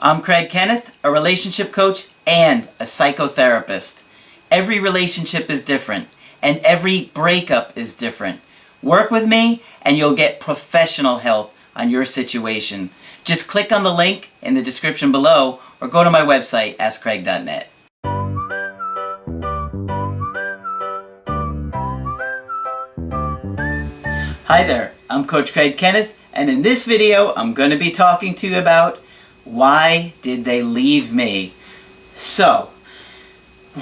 I'm Kenneth, a relationship coach and a psychotherapist. Every relationship is different, and every breakup is different. Work with me, and you'll get professional help on your situation. Just click on the link in the description below, or go to my website, askcraig.net. Hi there, I'm Coach Kenneth, and in this video, I'm going to be talking to you about why did they leave me? So,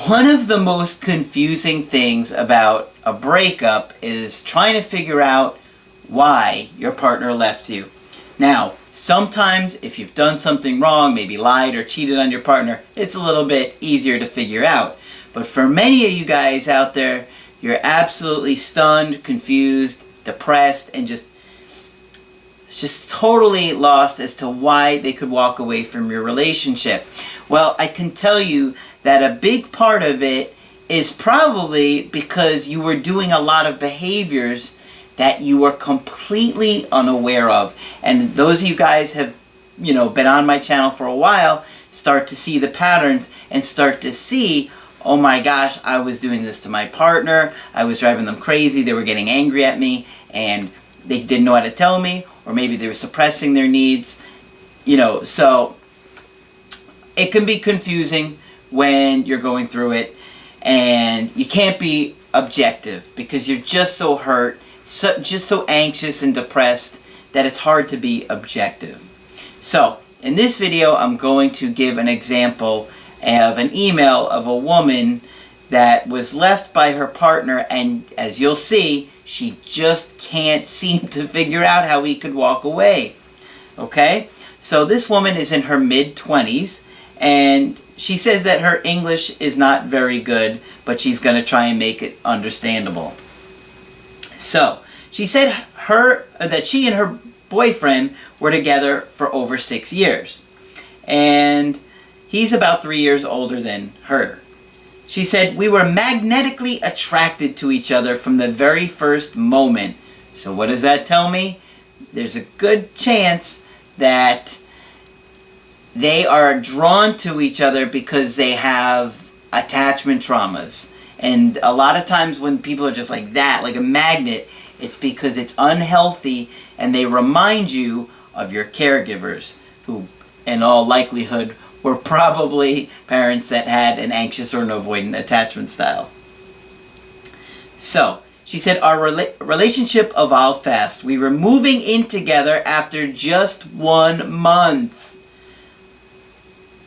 one of the most confusing things about a breakup is trying to figure out why your partner left you. Now, sometimes if you've done something wrong, maybe lied or cheated on your partner, it's a little bit easier to figure out. But for many of you guys out there, you're absolutely stunned, confused, depressed, and just totally lost as to why they could walk away from your relationship. Well, I can tell you that a big part of it is probably because you were doing a lot of behaviors that you were completely unaware of. And those of you guys have, been on my channel for a while, start to see the patterns and start to see, oh my gosh, I was doing this to my partner, I was driving them crazy, they were getting angry at me, and they didn't know how to tell me, or maybe they were suppressing their needs, so it can be confusing when you're going through it, and you can't be objective because you're just so hurt, just so anxious and depressed that it's hard to be objective. So, in this video, I'm going to give an example of an email of a woman that was left by her partner, and as you'll see, she just can't seem to figure out how he could walk away. Okay? So this woman is in her mid-20s, and she says that her English is not very good, but she's going to try and make it understandable. So, she said that she and her boyfriend were together for over 6 years. And he's about 3 years older than her. She said, we were magnetically attracted to each other from the very first moment. So what does that tell me? There's a good chance that they are drawn to each other because they have attachment traumas. And a lot of times when people are just like that, like a magnet, it's because it's unhealthy and they remind you of your caregivers who, in all likelihood, were probably parents that had an anxious or an avoidant attachment style. So, she said, our relationship evolved fast. We were moving in together after just 1 month.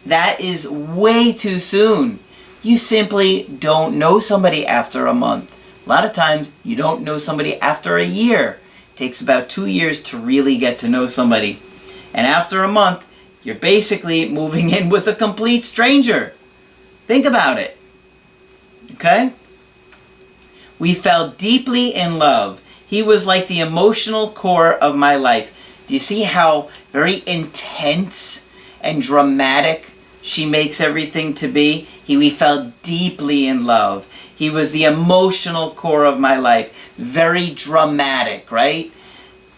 That is way too soon. You simply don't know somebody after a month. A lot of times, you don't know somebody after a year. It takes about 2 years to really get to know somebody. And after a month, you're basically moving in with a complete stranger. Think about it. Okay? We fell deeply in love. He was like the emotional core of my life. Do you see how very intense and dramatic she makes everything to be? We fell deeply in love. He was the emotional core of my life. Very dramatic, right?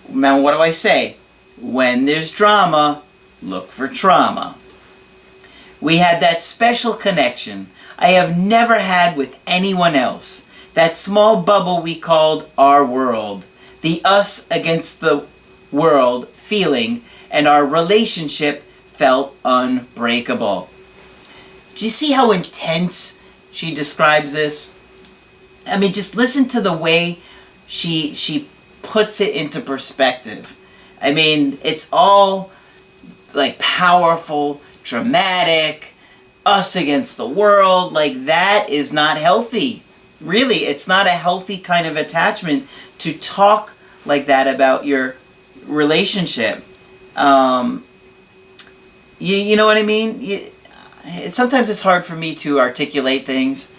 Now, what do I say? When there's drama, look for trauma. We had that special connection I have never had with anyone else. That small bubble we called our world. The us against the world feeling, and our relationship felt unbreakable. Do you see how intense she describes this? I mean, just listen to the way she puts it into perspective. I mean, it's all like powerful, dramatic, us against the world. Like, that is not healthy. Really, it's not a healthy kind of attachment to talk like that about your relationship. You know what I mean? Sometimes it's hard for me to articulate things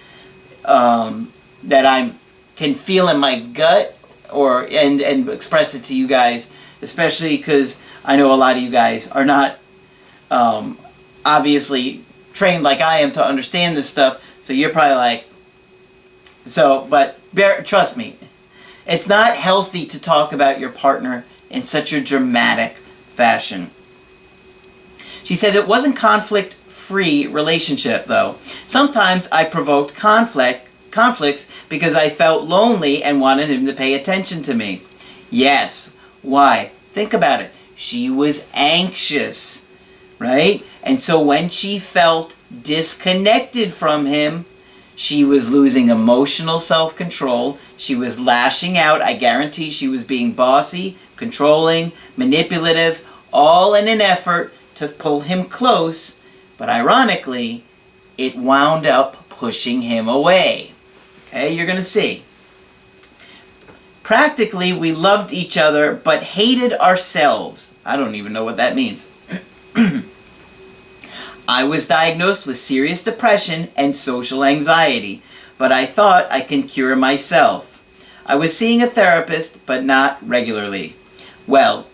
that I can feel in my gut and express it to you guys, especially because I know a lot of you guys are not obviously trained like I am to understand this stuff, so you're probably like, but trust me, it's not healthy to talk about your partner in such a dramatic fashion. She said it wasn't conflict-free relationship, though. Sometimes I provoked conflicts because I felt lonely and wanted him to pay attention to me. Yes. Why? Think about it. She was anxious, right? And so when she felt disconnected from him, she was losing emotional self-control. She was lashing out. I guarantee she was being bossy, controlling, manipulative, all in an effort to pull him close. But ironically, it wound up pushing him away. Okay, you're going to see. Practically, we loved each other but hated ourselves. I don't even know what that means. I was diagnosed with serious depression and social anxiety, but I thought I can cure myself. I was seeing a therapist, but not regularly. Well,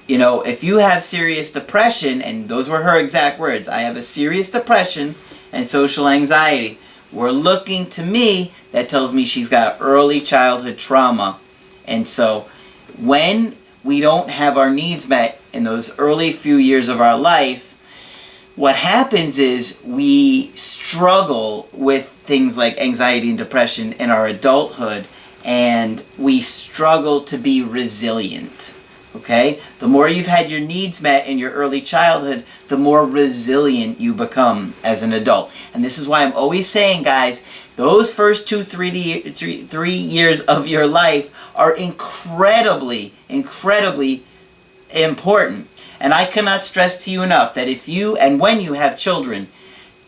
if you have serious depression, and those were her exact words, I have a serious depression and social anxiety. We're looking, to me, that tells me she's got early childhood trauma. And so when we don't have our needs met in those early few years of our life, what happens is we struggle with things like anxiety and depression in our adulthood, and we struggle to be resilient. Okay? The more you've had your needs met in your early childhood, the more resilient you become as an adult. And this is why I'm always saying, guys, those first 3 years of your life are incredibly, incredibly important. And I cannot stress to you enough that if you, and when you have children,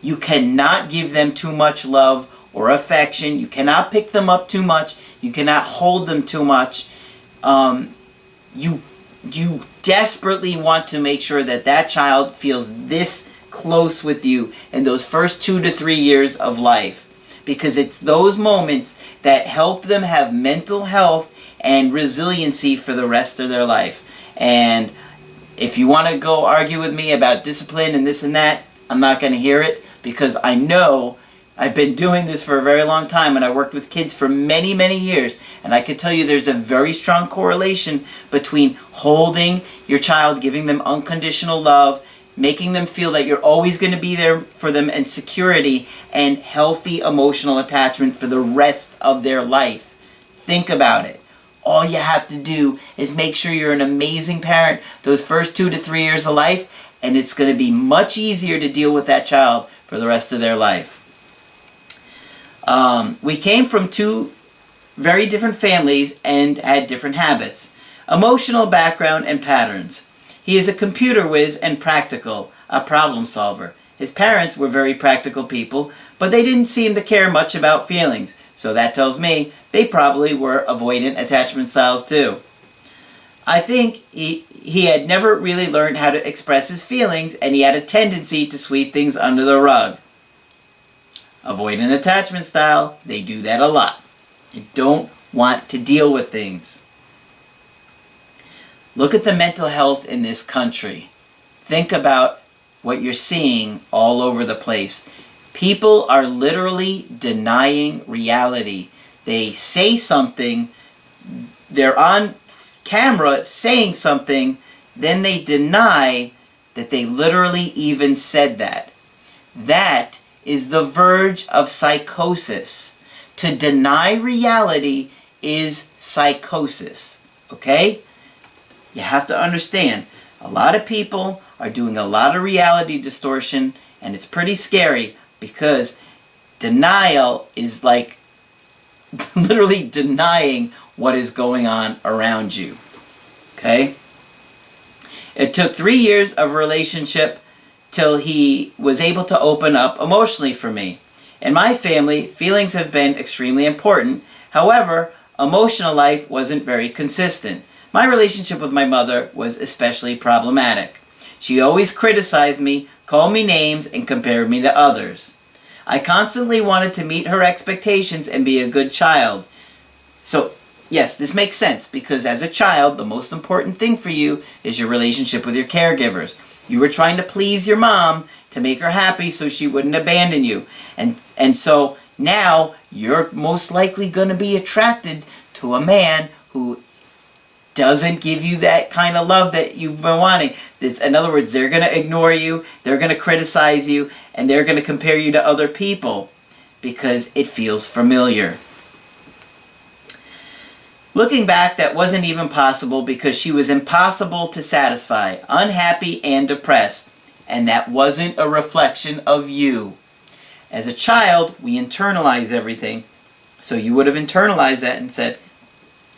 you cannot give them too much love or affection. You cannot pick them up too much. You cannot hold them too much. You desperately want to make sure that that child feels this close with you in those first 2 to 3 years of life. Because it's those moments that help them have mental health and resiliency for the rest of their life. And if you want to go argue with me about discipline and this and that, I'm not going to hear it, because I know I've been doing this for a very long time, and I worked with kids for many, many years, and I can tell you there's a very strong correlation between holding your child, giving them unconditional love, making them feel that you're always going to be there for them, and security, and healthy emotional attachment for the rest of their life. Think about it. All you have to do is make sure you're an amazing parent those first 2 to 3 years of life, and it's going to be much easier to deal with that child for the rest of their life. We came from 2 very different families and had different habits, emotional background and patterns. He is a computer whiz and practical, a problem solver. His parents were very practical people, but they didn't seem to care much about feelings. So that tells me they probably were avoidant attachment styles too. I think he had never really learned how to express his feelings, and he had a tendency to sweep things under the rug. Avoidant attachment style, they do that a lot. They don't want to deal with things. Look at the mental health in this country. Think about what you're seeing all over the place. People are literally denying reality. They say something, they're on camera saying something, then they deny that they literally even said that. That is the verge of psychosis. To deny reality is psychosis. Okay? You have to understand, a lot of people are doing a lot of reality distortion, and it's pretty scary, because denial is like literally denying what is going on around you. Okay? It took 3 years of relationship till he was able to open up emotionally for me. In my family, feelings have been extremely important. However, emotional life wasn't very consistent. My relationship with my mother was especially problematic. She always criticized me, called me names, and compared me to others. I constantly wanted to meet her expectations and be a good child. So, yes, this makes sense, because as a child, the most important thing for you is your relationship with your caregivers. You were trying to please your mom to make her happy so she wouldn't abandon you. And so now you're most likely going to be attracted to a man who doesn't give you that kind of love that you've been wanting. In other words, they're going to ignore you, they're going to criticize you, and they're going to compare you to other people because it feels familiar. Looking back, that wasn't even possible because she was impossible to satisfy, unhappy and depressed, and that wasn't a reflection of you. As a child, we internalize everything, so you would have internalized that and said,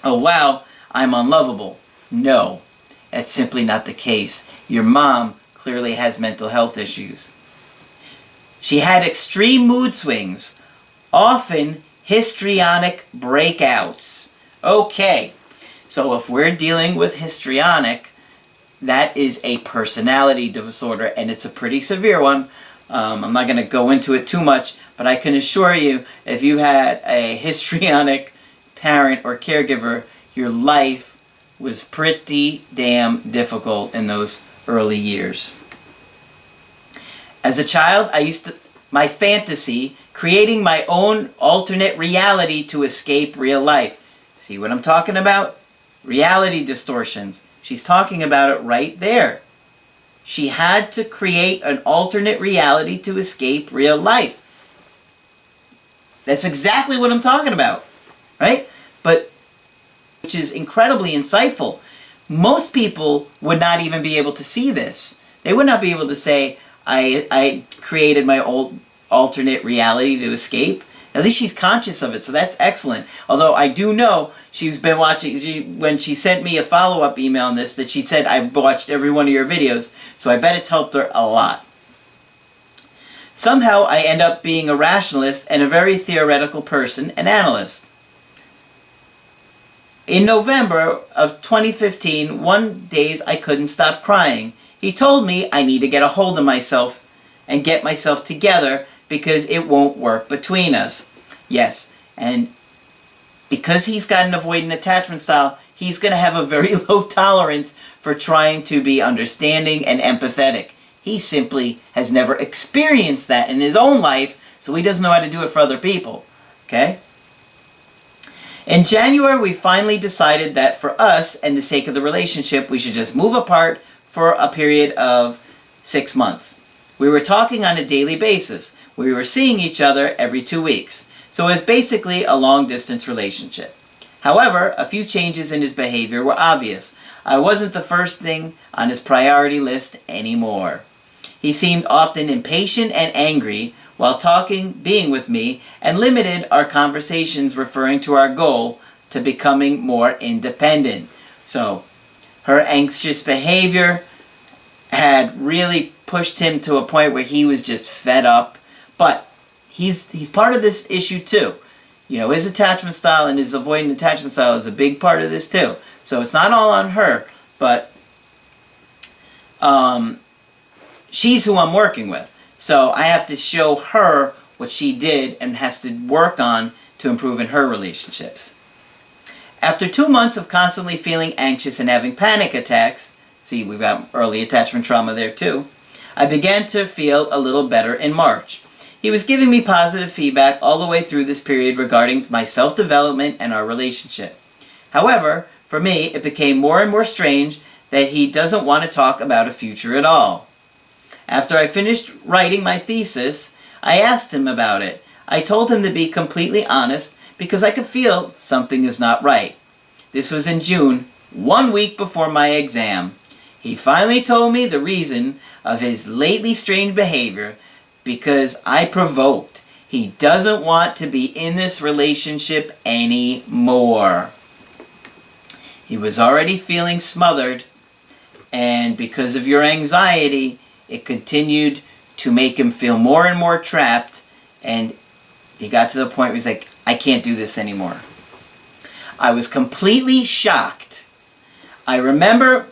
oh wow, I'm unlovable. No, that's simply not the case. Your mom clearly has mental health issues. She had extreme mood swings, often histrionic breakouts. Okay, so if we're dealing with histrionic, that is a personality disorder, and it's a pretty severe one. I'm not going to go into it too much, but I can assure you, if you had a histrionic parent or caregiver, your life was pretty damn difficult in those early years. As a child, my fantasy, creating my own alternate reality to escape real life. See what I'm talking about? Reality distortions. She's talking about it right there. She had to create an alternate reality to escape real life. That's exactly what I'm talking about, right? But, which is incredibly insightful. Most people would not even be able to see this. They would not be able to say, I created my old alternate reality to escape. At least she's conscious of it, so that's excellent. Although I do know she's been watching, when she sent me a follow-up email on this, that she said, I've watched every one of your videos, so I bet it's helped her a lot. Somehow I end up being a rationalist and a very theoretical person, an analyst. In November of 2015, one days I couldn't stop crying. He told me I need to get a hold of myself and get myself together because it won't work between us. Yes, and because he's got an avoidant attachment style, he's going to have a very low tolerance for trying to be understanding and empathetic. He simply has never experienced that in his own life, so he doesn't know how to do it for other people. Okay? In January, we finally decided that for us and the sake of the relationship, we should just move apart for a period of 6 months. We were talking on a daily basis. We were seeing each other every 2 weeks. So it was basically a long-distance relationship. However, a few changes in his behavior were obvious. I wasn't the first thing on his priority list anymore. He seemed often impatient and angry while being with me, and limited our conversations referring to our goal to becoming more independent. So, her anxious behavior had really pushed him to a point where he was just fed up. But he's part of this issue too. You know, his attachment style and his avoidant attachment style is a big part of this too. So it's not all on her, but she's who I'm working with. So I have to show her what she did and has to work on to improve in her relationships. After 2 months of constantly feeling anxious and having panic attacks, see, we've got early attachment trauma there too, I began to feel a little better in March. He was giving me positive feedback all the way through this period regarding my self-development and our relationship. However, for me, it became more and more strange that he doesn't want to talk about a future at all. After I finished writing my thesis, I asked him about it. I told him to be completely honest because I could feel something is not right. This was in June, 1 week before my exam. He finally told me the reason of his lately strange behavior, because I provoked. He doesn't want to be in this relationship anymore. He was already feeling smothered, and because of your anxiety, it continued to make him feel more and more trapped, and he got to the point where he's like, I can't do this anymore. I was completely shocked. I remember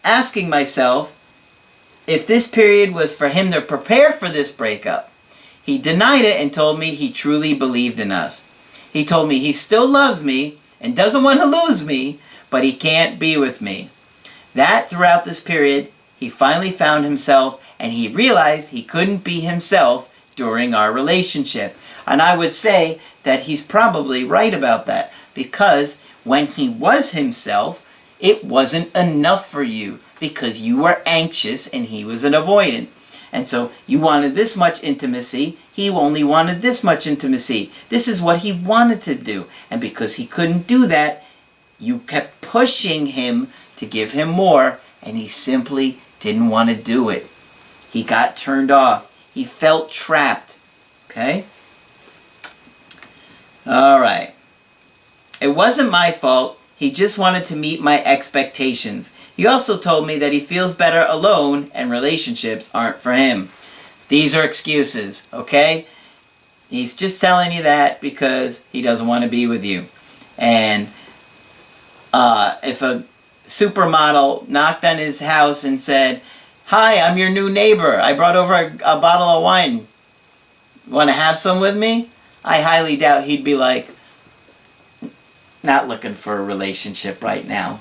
asking myself if this period was for him to prepare for this breakup. He denied it and told me he truly believed in us. He told me he still loves me and doesn't want to lose me, but he can't be with me. That throughout this period, he finally found himself and he realized he couldn't be himself during our relationship. And I would say that he's probably right about that, because when he was himself, it wasn't enough for you because you were anxious and he was an avoidant. And so you wanted this much intimacy, he only wanted this much intimacy. This is what he wanted to do. And because he couldn't do that, you kept pushing him to give him more, and he simply didn't want to do it. He got turned off. He felt trapped. Okay? All right. It wasn't my fault. He just wanted to meet my expectations. He also told me that he feels better alone and relationships aren't for him. These are excuses, okay? He's just telling you that because he doesn't want to be with you. And if a supermodel knocked on his house and said, "Hi, I'm your new neighbor. I brought over a bottle of wine. Want to have some with me?" I highly doubt he'd be like, "Not looking for a relationship right now."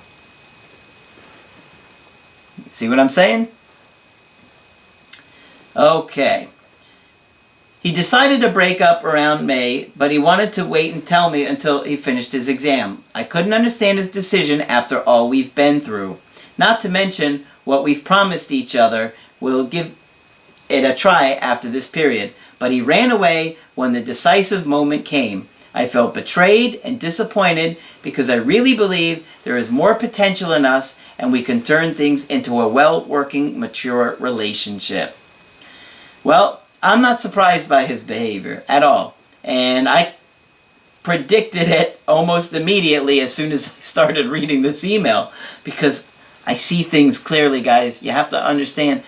See what I'm saying? Okay. He decided to break up around May, but he wanted to wait and tell me until he finished his exam. I couldn't understand his decision after all we've been through. Not to mention what we've promised each other. We'll give it a try after this period. But he ran away when the decisive moment came. I felt betrayed and disappointed because I really believe there is more potential in us and we can turn things into a well-working, mature relationship. Well, I'm not surprised by his behavior at all. And I predicted it almost immediately as soon as I started reading this email because I see things clearly, guys. You have to understand.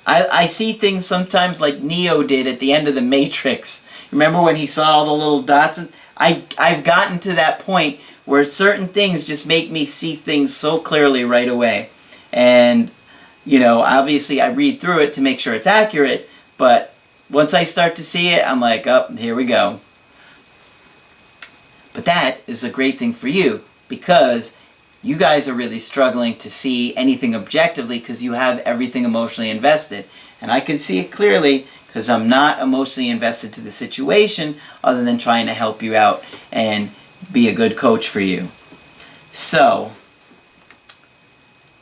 I see things sometimes like Neo did at the end of The Matrix. Remember when he saw all the little dots? I've gotten to that point where certain things just make me see things so clearly right away. And, you know, obviously I read through it to make sure it's accurate, but once I start to see it, I'm like, oh, here we go. But that is a great thing for you because you guys are really struggling to see anything objectively because you have everything emotionally invested. And I can see it clearly because I'm not emotionally invested to the situation other than trying to help you out and be a good coach for you. So,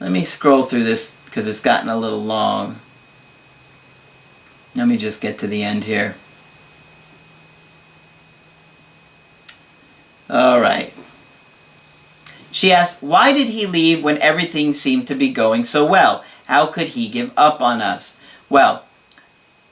let me scroll through this because it's gotten a little long. Let me just get to the end here. All right. She asked, why did he leave when everything seemed to be going so well? How could he give up on us? Well,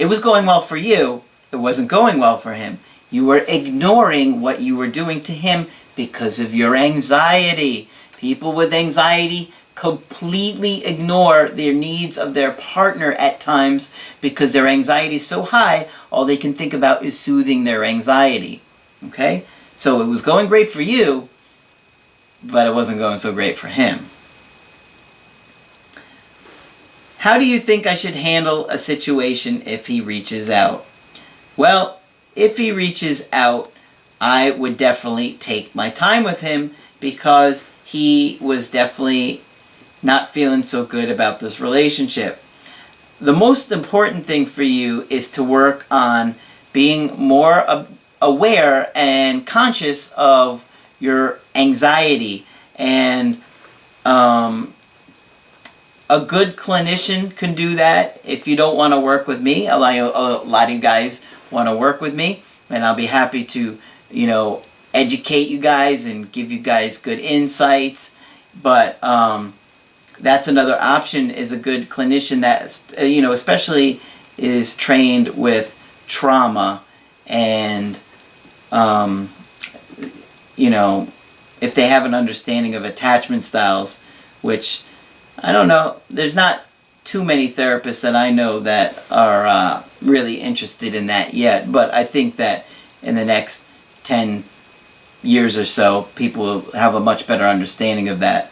it was going well for you. It wasn't going well for him. You were ignoring what you were doing to him because of your anxiety. People with anxiety completely ignore their needs of their partner at times because their anxiety is so high, all they can think about is soothing their anxiety. Okay? So it was going great for you, but it wasn't going so great for him. How do you think I should handle a situation if he reaches out? Well, if he reaches out, I would definitely take my time with him because he was definitely not feeling so good about this relationship. The most important thing for you is to work on being more aware and conscious of your anxiety. And a good clinician can do that. If you don't want to work with me, a lot of you guys want to work with me, and I'll be happy to, educate you guys and give you guys good insights. But that's another option, is a good clinician that, especially is trained with trauma and, if they have an understanding of attachment styles, which, I don't know, there's not too many therapists that I know that are really interested in that yet, but I think that in the next 10 years or so, people will have a much better understanding of that.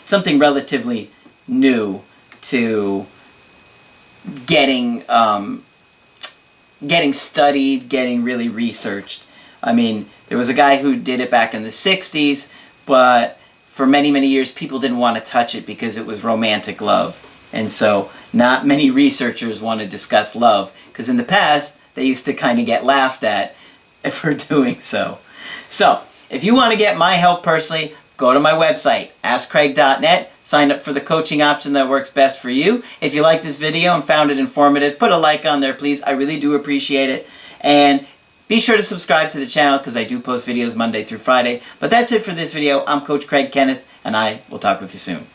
Something relatively new to getting studied, getting really researched. I mean, there was a guy who did it back in the 60s, but for many, many years, people didn't want to touch it because it was romantic love. And so not many researchers want to discuss love, because in the past, they used to kind of get laughed at for doing so. So, if you want to get my help personally, go to my website, askcraig.net, sign up for the coaching option that works best for you. If you liked this video and found it informative, put a like on there, please. I really do appreciate it. And be sure to subscribe to the channel because I do post videos Monday through Friday. But that's it for this video. I'm Coach Craig Kenneth, and I will talk with you soon.